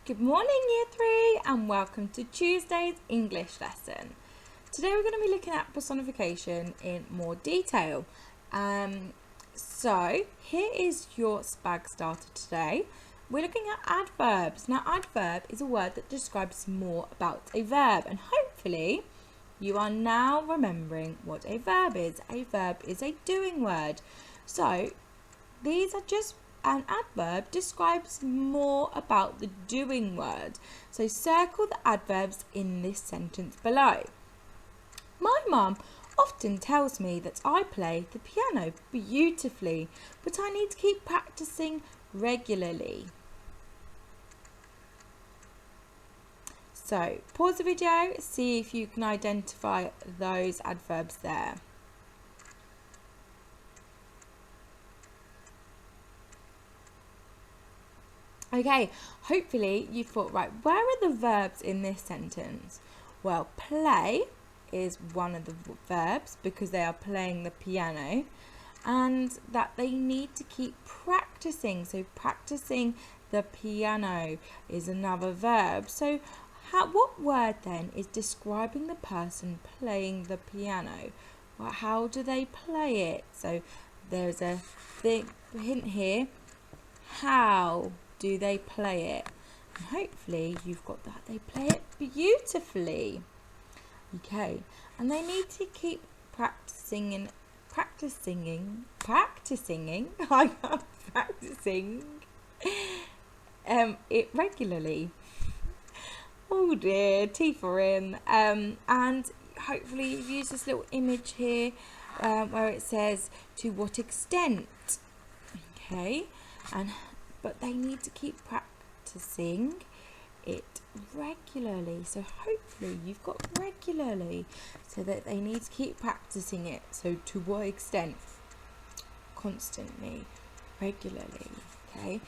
Good morning Year 3 and welcome to Tuesday's English lesson. Today we're going to be looking at personification in more detail. So here is your Backstarter today. We're looking at adverbs. Now adverb is a word that describes more about a verb, and hopefully you are now remembering what a verb is. A verb is a doing word. So these are just an adverb describes more about the doing word. So circle the adverbs in this sentence below. My mum often tells me that I play the piano beautifully, but I need to keep practicing regularly. So pause the video, see if you can identify those adverbs there. Okay, hopefully you thought, right, where are the verbs in this sentence? Well, play is one of the verbs because they are playing the piano, and that they need to keep practicing. So practicing the piano is another verb. So what word then is describing the person playing the piano? Well, how do they play it? So there's a hint here. How do they play it? And hopefully you've got that. They play it beautifully. Okay, and they need to keep practicing it regularly. Oh dear, teeth are in. And hopefully you've used this little image here where it says to what extent. Okay, but they need to keep practicing it regularly. So hopefully you've got regularly, so that they need to keep practicing it. So to what extent? Constantly, regularly. Okay.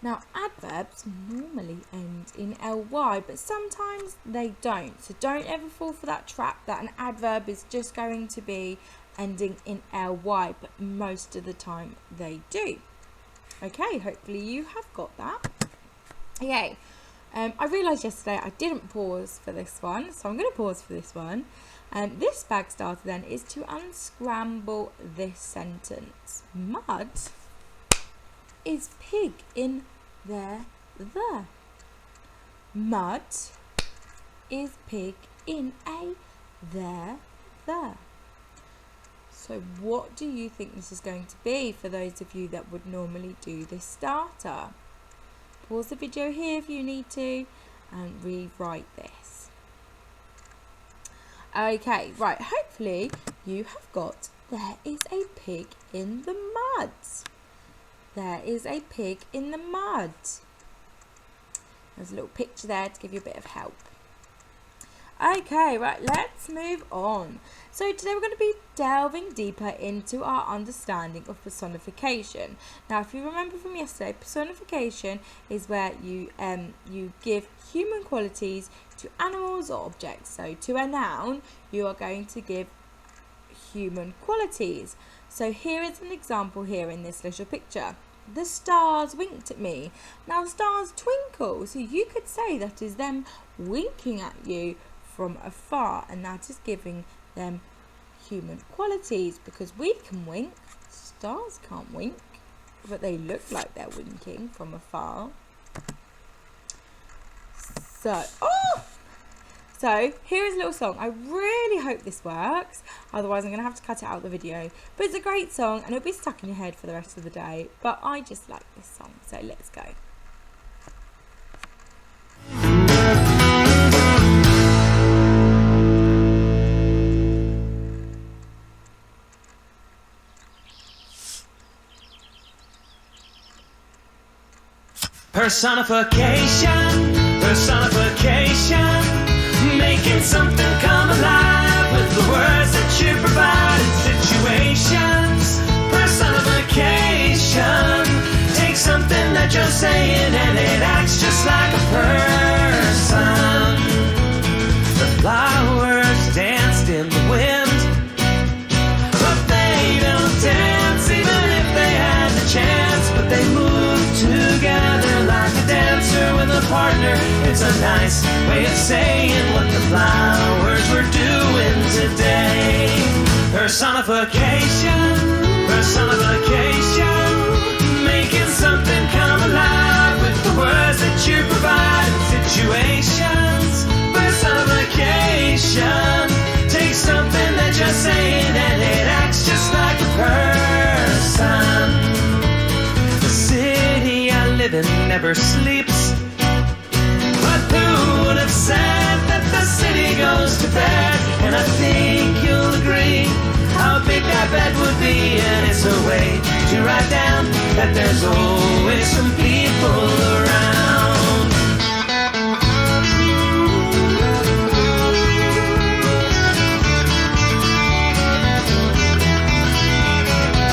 Now adverbs normally end in ly, but sometimes they don't. So don't ever fall for that trap that an adverb is just going to be ending in ly, but most of the time they do. Okay, hopefully you have got that. Okay, I realised yesterday I didn't pause for this one, so I'm going to pause for this one. This Backstarter then is to unscramble this sentence. Mud is pig in the. Mud is pig in a the. So what do you think this is going to be for those of you that would normally do this starter? Pause the video here if you need to and rewrite this. Okay, right, hopefully you have got there is a pig in the mud. There is a pig in the mud. There's a little picture there to give you a bit of help. Okay, right, let's move on. So today we're going to be delving deeper into our understanding of personification. Now, if you remember from yesterday, personification is where you give human qualities to animals or objects. So to a noun, you are going to give human qualities. So here is an example here in this little picture. The stars winked at me. Now stars twinkle, so you could say that is them winking at you from afar, and that is giving them human qualities, because we can wink, stars can't wink, but they look like they're winking from afar. So here is a little song. I really hope this works, otherwise I'm going to have to cut it out of the video, but it's a great song and it'll be stuck in your head for the rest of the day, but I just like this song, so let's go. Personification, making something come alive with the words that you provide in situations. Personification, take something that you're saying and it acts just like a person. The flowers danced in the wind, but they don't dance even if they had the chance, but they move together like a dancer with a a partner. It's a nice way of saying what the flowers were doing today. Personification, personification, making something come alive with the words that you provide in situations. Personification, take something that you're saying and it acts just like a person. The city I live in never sleeps, but who would have said that the city goes to bed? And I think you'll agree how big that bed would be, and it's a way to write down that there's always some people around.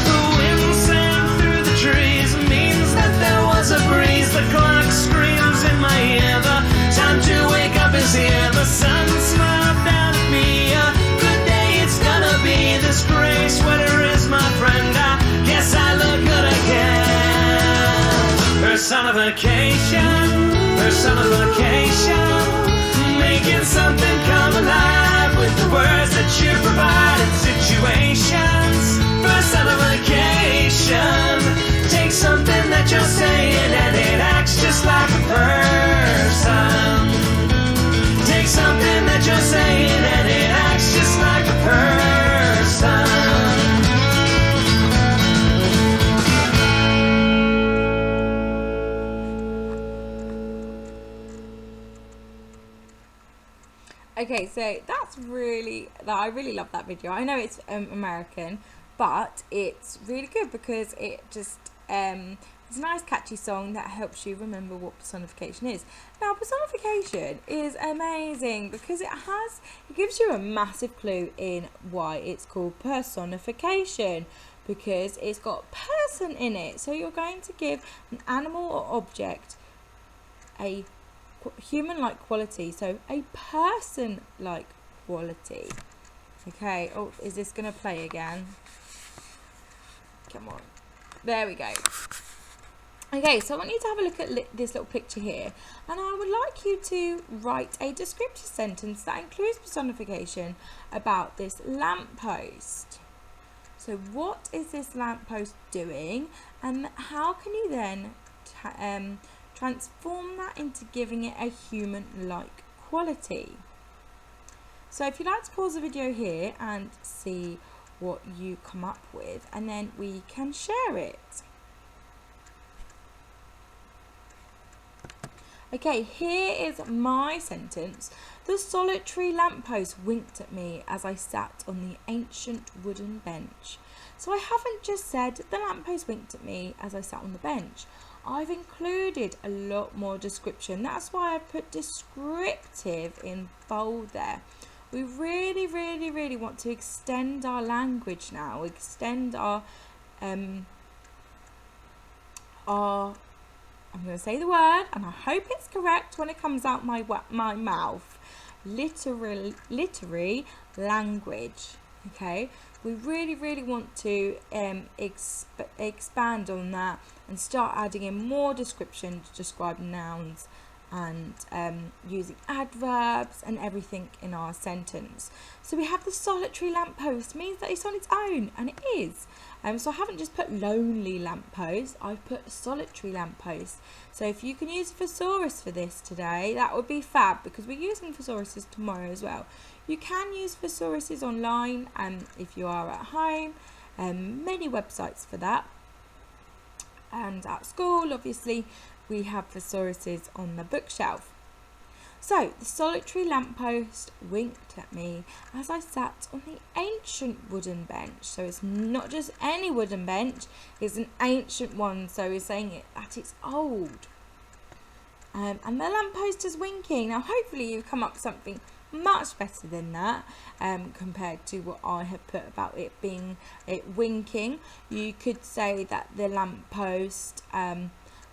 The wind sang through the trees means that there was a breeze. The clock screams in my ear, the time to wake up is here. The sun smiled down at me, a good day it's gonna be. This gray sweater is my friend, I guess I look good again. Personification, personification, making something come alive with the words that you provide in situations. Personification, take something that you're saying and it acts just like a person. Take something that you're saying and it acts just like a person. Okay, so I really love that video. I know it's American, but it's really good because it just it's a nice catchy song that helps you remember what personification is. Now, personification is amazing because it gives you a massive clue in why it's called personification, because it's got person in it. So you're going to give an animal or object a human-like quality, so a person-like quality. Okay, oh, is this going to play again? Come on. There we go. Okay, so I want you to have a look at this little picture here, and I would like you to write a descriptive sentence that includes personification about this lamppost. So what is this lamppost doing, and how can you then transform that into giving it a human-like quality? So if you'd like to pause the video here and see what you come up with, and then we can share it. Okay, here is my sentence. The solitary lamppost winked at me as I sat on the ancient wooden bench. So I haven't just said the lamppost winked at me as I sat on the bench. I've included a lot more description. That's why I put descriptive in bold there. We really, really, really want to extend our language now. Extend our I'm going to say the word, and I hope it's correct when it comes out my mouth. Literary language. Okay, we really, really want to expand on that and start adding in more description to describe nouns and using adverbs and everything in our sentence. So we have the solitary lamppost, means that it's on its own, and it is. So I haven't just put lonely lamppost, I've put solitary lamppost. So if you can use a thesaurus for this today, that would be fab, because we're using thesauruses tomorrow as well. You can use thesauruses online if you are at home, many websites for that. And at school, obviously, we have thesauruses on the bookshelf. So, the solitary lamppost winked at me as I sat on the ancient wooden bench. So, it's not just any wooden bench, it's an ancient one. So, we're saying that it's old. And the lamppost is winking. Now, hopefully, you've come up with something much better than that compared to what I have put about it winking. You could say that the lamppost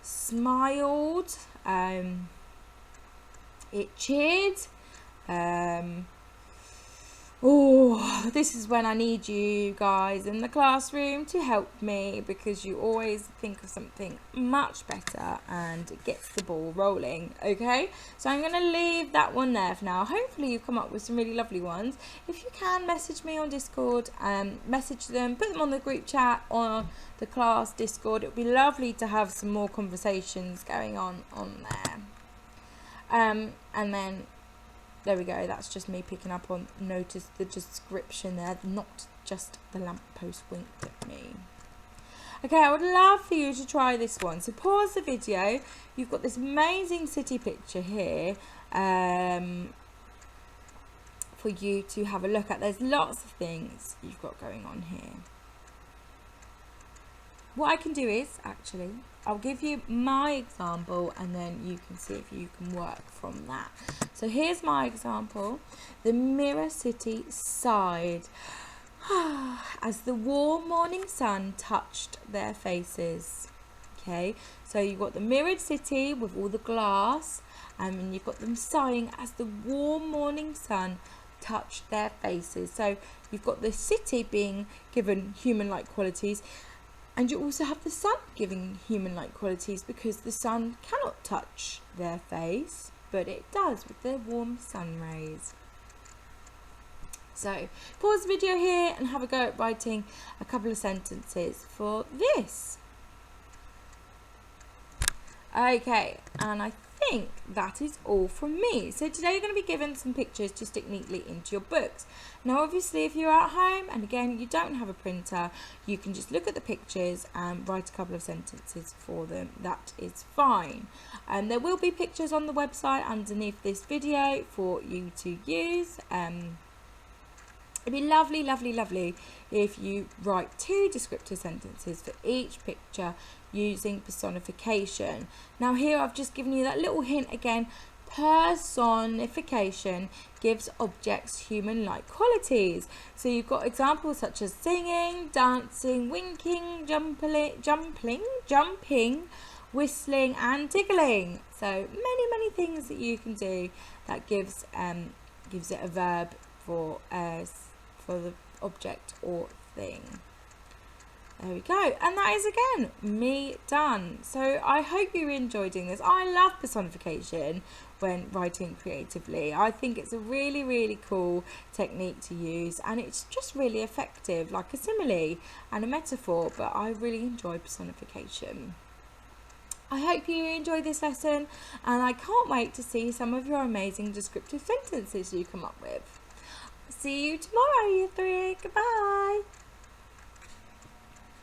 smiled, it cheered, Oh, this is when I need you guys in the classroom to help me, because you always think of something much better and it gets the ball rolling. Okay, so I'm going to leave that one there for now. Hopefully you've come up with some really lovely ones. If you can, message me on Discord, message them, put them on the group chat or the class Discord. It would be lovely to have some more conversations going on there. And then there we go, that's just me picking up on, notice the description there, not just the lamppost winked at me. Okay, I would love for you to try this one. So pause the video. You've got this amazing city picture here for you to have a look at. There's lots of things you've got going on here. What I can do is, actually, I'll give you my example and then you can see if you can work from that. So here's my example. The mirror city sighed as the warm morning sun touched their faces. Okay, so you've got the mirrored city with all the glass, and you've got them sighing as the warm morning sun touched their faces. So you've got the city being given human-like qualities, and you also have the sun giving human-like qualities, because the sun cannot touch their face, but it does with the warm sun rays. So pause the video here and have a go at writing a couple of sentences for this. Okay, and I think that is all from me. So today you're going to be given some pictures to stick neatly into your books. Now obviously if you're at home and again you don't have a printer, you can just look at the pictures and write a couple of sentences for them. That is fine. And there will be pictures on the website underneath this video for you to use. It'd be lovely, lovely, lovely if you write 2 descriptive sentences for each picture using personification. Now here I've just given you that little hint again. Personification gives objects human-like qualities. So you've got examples such as singing, dancing, winking, jumping, whistling and tickling. So many things that you can do that gives it a verb for the object or thing. There we go, and that is again me done. So I hope you enjoyed doing this. I love personification when writing creatively. I think it's a really cool technique to use, and it's just really effective, like a simile and a metaphor, but I really enjoy personification. I hope you enjoyed this lesson, and I can't wait to see some of your amazing descriptive sentences you come up with. See you tomorrow, Year 3. Goodbye.